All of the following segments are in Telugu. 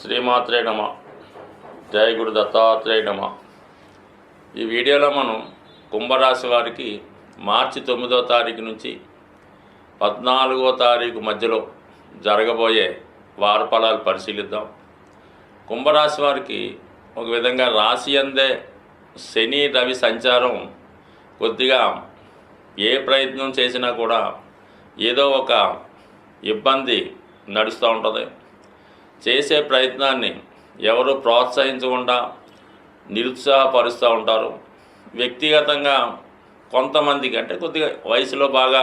శ్రీమాత్రే నమ. జయ గురు దత్తాత్రేయ నమ. ఈ వీడియోలో మనం కుంభరాశి వారికి మార్చి 9వ తారీఖు నుంచి 14వ తారీఖు మధ్యలో జరగబోయే వార ఫలాలు పరిశీలిద్దాం. కుంభరాశి వారికి ఒక విధంగా రాశి అందే శని రవి సంచారం కొద్దిగా ఏ ప్రయత్నం చేసినా కూడా ఏదో ఒక ఇబ్బంది నడుస్తూ ఉంటుంది. చేసే ప్రయత్నాన్ని ఎవరు ప్రోత్సహించకుండా నిరుత్సాహపరుస్తూ ఉంటారు. వ్యక్తిగతంగా కొంతమందికి అంటే కొద్దిగా వయసులో బాగా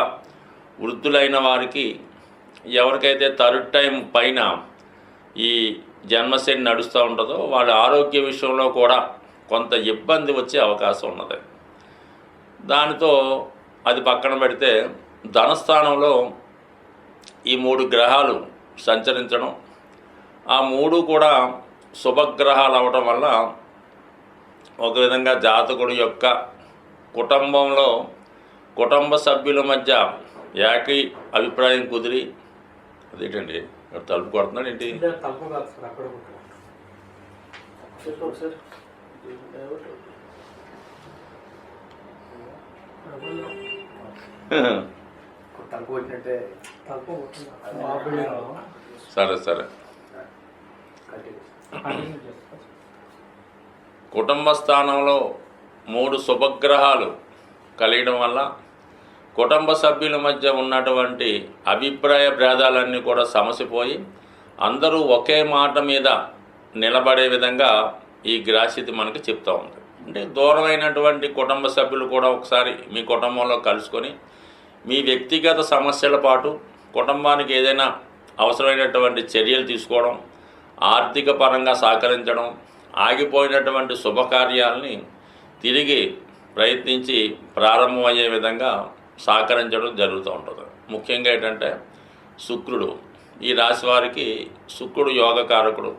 వృద్ధులైన వారికి ఎవరికైతే థర్డ్ టైం పైన ఈ జన్మశని నడుస్తూ ఉంటుందో వాళ్ళ ఆరోగ్య విషయంలో కూడా కొంత ఇబ్బంది వచ్చే అవకాశం ఉన్నది. దానితో అది పక్కన పెడితే ధనస్థానంలో ఈ 3 గ్రహాలు సంచరించడం, ఆ 3 కూడా శుభగ్రహాలు అవడం వల్ల ఒక విధంగా జాతకుడి యొక్క కుటుంబంలో కుటుంబ సభ్యుల మధ్య ఏకీ అభిప్రాయం కుదిరి అదేంటండి తలుపు కొడుతున్నాడు ఏంటి సరే సరే కుటుంబ స్థానంలో 3 శుభగ్రహాలు కలియడం వల్ల కుటుంబ సభ్యుల మధ్య ఉన్నటువంటి అభిప్రాయ భేదాలన్నీ కూడా సమసిపోయి అందరూ ఒకే మాట మీద నిలబడే విధంగా ఈ గ్రహస్థితి మనకి చెప్తూ ఉంది. అంటే దూరమైనటువంటి కుటుంబ సభ్యులు కూడా ఒకసారి మీ కుటుంబంలో కలుసుకొని మీ వ్యక్తిగత సమస్యల పాటు కుటుంబానికి ఏదైనా అవసరమైనటువంటి చర్యలు తీసుకోవడం, ఆర్థిక పరంగా సహకరించడం, ఆగిపోయినటువంటి శుభకార్యాలని తిరిగి ప్రయత్నించి ప్రారంభమయ్యే విధంగా సహకరించడం జరుగుతూ ఉంటుంది. ముఖ్యంగా ఏంటంటే శుక్రుడు, ఈ రాశి వారికి శుక్రుడు యోగకారకుడు.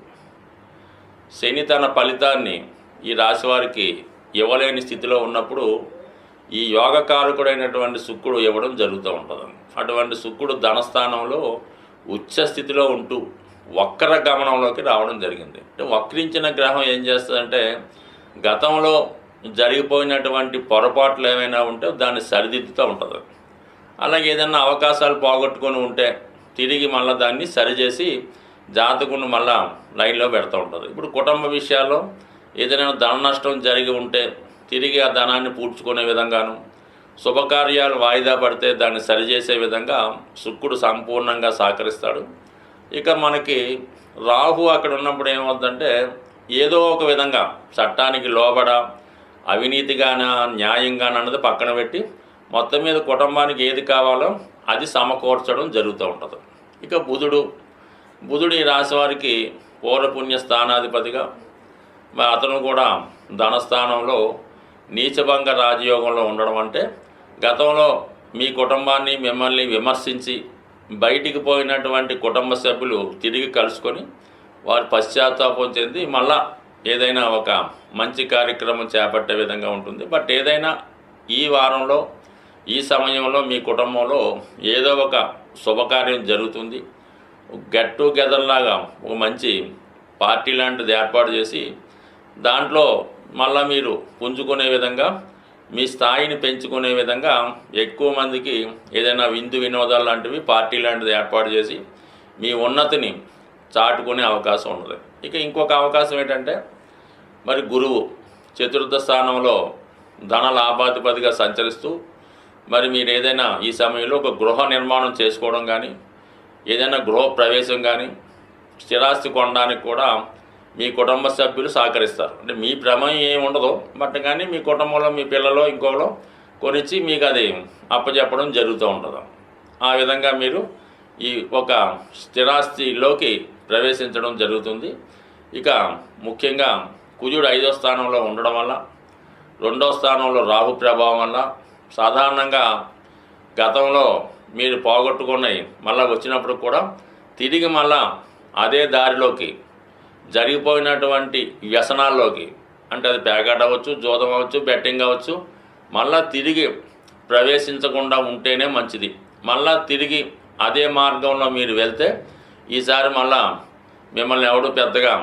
శని తన ఫలితాన్ని ఈ రాశి వారికి ఇవ్వలేని స్థితిలో ఉన్నప్పుడు ఈ యోగకారకుడైనటువంటి శుక్రుడు ఇవ్వడం జరుగుతూ ఉంటుంది. అటువంటి శుక్రుడు ధనస్థానంలో ఉచ్చ స్థితిలో ఉంటూ వక్ర గమనంలోకి రావడం జరిగింది. అంటే వక్రించిన గ్రహం ఏం చేస్తుందంటే గతంలో జరిగిపోయినటువంటి పొరపాట్లు ఏమైనా ఉంటే దాన్ని సరిదిద్దుతూ ఉంటుంది. అలాగే ఏదైనా అవకాశాలు పోగొట్టుకొని ఉంటే తిరిగి మళ్ళీ దాన్ని సరిచేసి జాతకుని మళ్ళా లైన్లో పెడుతూ ఉంటుంది. ఇప్పుడు కుటుంబ విషయాల్లో ఏదైనా ధన నష్టం జరిగి ఉంటే తిరిగి ఆ ధనాన్ని పూడ్చుకునే విధంగాను, శుభకార్యాలు వాయిదా పడితే దాన్ని సరిచేసే విధంగా శుక్రుడు సంపూర్ణంగా సహకరిస్తాడు. ఇక మనకి రాహు అక్కడ ఉన్నప్పుడు ఏమవుతుందంటే ఏదో ఒక విధంగా చట్టానికి లోబడ అవినీతిగానా న్యాయంగానా అన్నది పక్కన పెట్టి మొత్తం మీద కుటుంబానికి ఏది కావాలో అది సమకూర్చడం జరుగుతూ ఉంటుంది. ఇక బుధుడు ఈ రాశి వారికి పూర్వపుణ్య స్థానాధిపతిగా, అతను కూడా ధనస్థానంలో నీచభంగ రాజయోగంలో ఉండడం అంటే గతంలో మీ కుటుంబాన్ని మిమ్మల్ని విమర్శించి బయటికి పోయినటువంటి కుటుంబ సభ్యులు తిరిగి కలుసుకొని వారు పశ్చాత్తాపం చెంది మళ్ళా ఏదైనా ఒక మంచి కార్యక్రమం చేపట్టే విధంగా ఉంటుంది. బట్ ఏదైనా ఈ వారంలో ఈ సమయంలో మీ కుటుంబంలో ఏదో ఒక శుభకార్యం జరుగుతుంది. గెట్ టుగెదర్ లాగా ఒక మంచి పార్టీ లాంటిది ఏర్పాటు చేసి దాంట్లో మళ్ళీ మీరు పుంజుకునే విధంగా మీ స్థాయిని పెంచుకునే విధంగా ఎక్కువ మందికి ఏదైనా విందు వినోదాలు లాంటివి పార్టీ లాంటిది ఏర్పాటు చేసి మీ ఉన్నతిని చాటుకునే అవకాశం ఉన్నది. ఇక ఇంకొక అవకాశం ఏంటంటే మరి గురువు చతుర్థ స్థానంలో ధన లాభాధిపతిగా సంచరిస్తూ మరి మీరు ఏదైనా ఈ సమయంలో ఒక గృహ నిర్మాణం చేసుకోవడం కానీ, ఏదైనా గృహ ప్రవేశం కానీ, స్థిరాస్తి కొనడానికి కూడా మీ కుటుంబ సభ్యులు సహకరిస్తారు. అంటే మీ ప్రమేయం ఏమి ఉండదు, బట్ కానీ మీ కుటుంబంలో మీ పిల్లలో ఇంకోలో కొనిచ్చి మీకు అది అప్పచెప్పడం జరుగుతూ ఉంటుంది. ఆ విధంగా మీరు ఈ ఒక స్థిరాస్తిలోకి ప్రవేశించడం జరుగుతుంది. ఇక ముఖ్యంగా కుజుడు 5వ స్థానంలో ఉండడం వల్ల, 2వ స్థానంలో రాహు ప్రభావం వల్ల సాధారణంగా గతంలో మీరు పోగొట్టుకున్నవి మళ్ళీ వచ్చినప్పుడు కూడా తిరిగి మళ్ళా అదే దారిలోకి జరిగిపోయినటువంటి వ్యసనాల్లోకి, అంటే అది పేకాట అవ్వచ్చు, జూదం అవ్వచ్చు, బెట్టింగ్ అవ్వచ్చు, మళ్ళా తిరిగి ప్రవేశించకుండా ఉంటేనే మంచిది. మళ్ళా తిరిగి అదే మార్గంలో మీరు వెళ్తే ఈసారి మళ్ళా మిమ్మల్ని ఎవడు పెద్దగా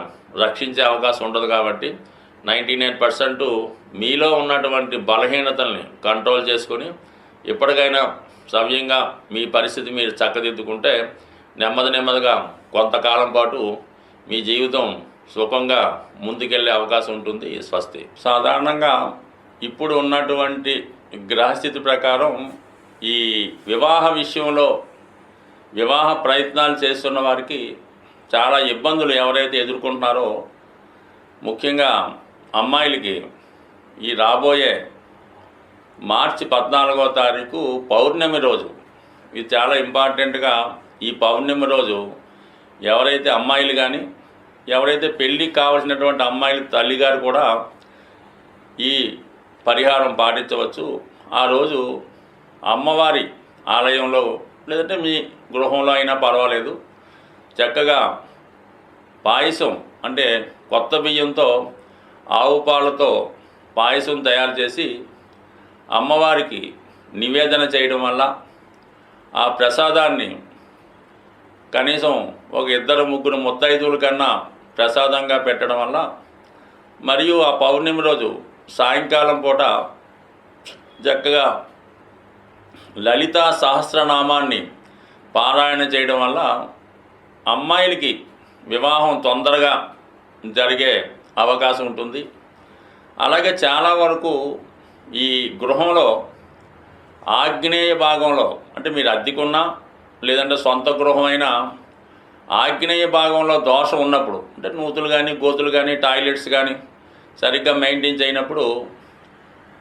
రక్షించే అవకాశం ఉండదు. కాబట్టి 99% మీలో ఉన్నటువంటి బలహీనతల్ని కంట్రోల్ చేసుకొని ఇప్పటికైనా సవ్యంగా మీ పరిస్థితి మీరు చక్కదిద్దుకుంటే నెమ్మదిగా కొంతకాలం పాటు మీ జీవితం సుఖంగా ముందుకెళ్ళే అవకాశం ఉంటుంది. స్వస్తి. సాధారణంగా ఇప్పుడు ఉన్నటువంటి గ్రహస్థితి ప్రకారం ఈ వివాహ విషయంలో వివాహ ప్రయత్నాలు చేస్తున్న వారికి చాలా ఇబ్బందులు ఎవరైతే ఎదుర్కొంటున్నారో, ముఖ్యంగా అమ్మాయిలకి ఈ రాబోయే మార్చి 14వ తారీఖు పౌర్ణమి రోజు, ఇది చాలా ఇంపార్టెంట్గా. ఈ పౌర్ణమి రోజు ఎవరైతే అమ్మాయిలు కానీ ఎవరైతే పెళ్ళికి కావాల్సినటువంటి అమ్మాయిల తల్లిగారు కూడా ఈ పరిహారం పాటించవచ్చు. ఆ రోజు అమ్మవారి ఆలయంలో లేదంటే మీ గృహంలో అయినా పర్వాలేదు, చక్కగా పాయసం అంటే కొత్త బియ్యంతో ఆవు పాలతో పాయసం తయారు చేసి అమ్మవారికి నివేదన చేయడం వల్ల ఆ ప్రసాదాన్ని కనీసం ఒక 2-3 ముత్తైదువుల కన్నా ప్రసాదంగా పెట్టడం వల్ల, మరియు ఆ పౌర్ణమి రోజు సాయంకాలం పూట చక్కగా లలితా సహస్రనామాన్ని పారాయణ చేయడం వల్ల అమ్మాయిలకి వివాహం తొందరగా జరిగే అవకాశం ఉంటుంది. అలాగే చాలా వరకు ఈ గృహంలో ఆగ్నేయ భాగంలో, అంటే మీరు అద్దెకున్నా లేదంటే సొంత గృహమైనా ఆగ్నేయ భాగంలో దోషం ఉన్నప్పుడు, అంటే నూతులు కానీ గోతులు కానీ టాయిలెట్స్ కానీ సరిగ్గా మెయింటైన్ చేయనప్పుడు,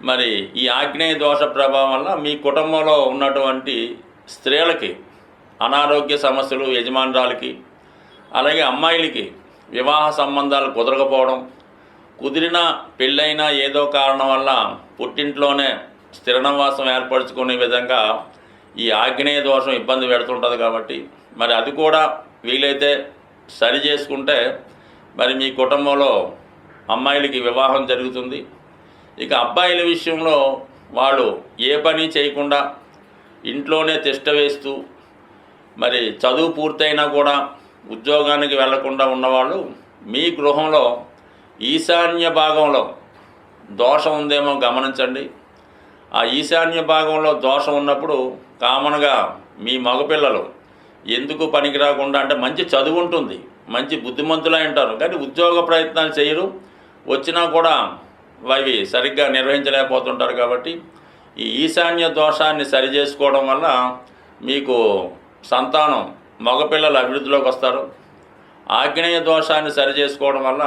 మరి ఈ ఆగ్నేయ దోష ప్రభావం వల్ల మీ కుటుంబంలో ఉన్నటువంటి స్త్రీలకి అనారోగ్య సమస్యలు, యజమానురాలకి అలాగే అమ్మాయిలకి వివాహ సంబంధాలు కుదరకపోవడం, కుదిరిన పెళ్ళైనా ఏదో కారణం వల్ల పుట్టింట్లోనే స్థిర నివాసం ఏర్పరచుకునే విధంగా ఈ ఆగ్నేయ దోషం ఇబ్బంది పెడుతుంటుంది. కాబట్టి మరి అది కూడా వీలైతే సరి చేసుకుంటే మరి మీ కుటుంబంలో అమ్మాయిలకి వివాహం జరుగుతుంది. ఇక అబ్బాయిల విషయంలో వాళ్ళు ఏ పని చేయకుండా ఇంట్లోనే తిష్ట వేస్తూ మరి చదువు పూర్తయినా కూడా ఉద్యోగానికి వెళ్లకుండా ఉన్నవాళ్ళు మీ గృహంలో ఈశాన్య భాగంలో దోషం ఉందేమో గమనించండి. ఆ ఈశాన్య భాగంలో దోషం ఉన్నప్పుడు కామన్గా మీ మగపిల్లలు ఎందుకు పనికి రాకుండా, అంటే మంచి చదువు ఉంటుంది, మంచి బుద్ధిమంతులై ఉంటారు, కానీ ఉద్యోగ ప్రయత్నాలు చేయరు, వచ్చినా కూడా అవి సరిగ్గా నిర్వహించలేకపోతుంటారు. కాబట్టి ఈ ఈశాన్య దోషాన్ని సరి చేసుకోవడం వల్ల మీకు సంతానం మగపిల్లలు అభివృద్ధిలోకి వస్తారు. ఆగ్నేయ దోషాన్ని సరి చేసుకోవడం వల్ల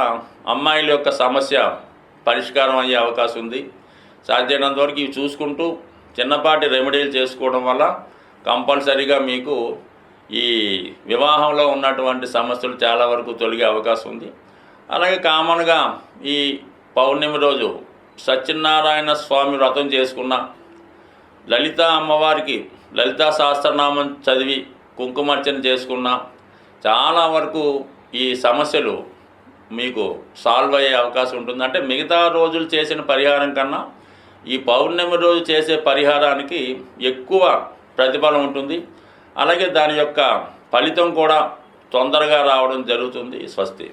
అమ్మాయిల యొక్క సమస్య పరిష్కారం అయ్యే అవకాశం ఉంది. సాధ్యమైనంత వరకు ఇవి చూసుకుంటూ చిన్నపాటి రెమెడీలు చేసుకోవడం వల్ల కంపల్సరీగా మీకు ఈ వివాహంలో ఉన్నటువంటి సమస్యలు చాలా వరకు తొలగే అవకాశం ఉంది. అలాగే కామన్గా ఈ పౌర్ణమి రోజు సత్యనారాయణ స్వామి వ్రతం చేసుకున్న, లలితా అమ్మవారికి లలితా సహస్రనామం చదివి కుంకుమార్చన చేసుకున్న చాలా వరకు ఈ సమస్యలు మీకు సాల్వ్ అయ్యే అవకాశం ఉంటుంది. అంటే మిగతా రోజులు చేసిన పరిహారం కన్నా ఈ పౌర్ణమి రోజు చేసే పరిహారానికి ఎక్కువ ప్రతిఫలం ఉంటుంది. అలాగే దాని యొక్క ఫలితం కూడా తొందరగా రావడం జరుగుతుంది. స్వస్తి.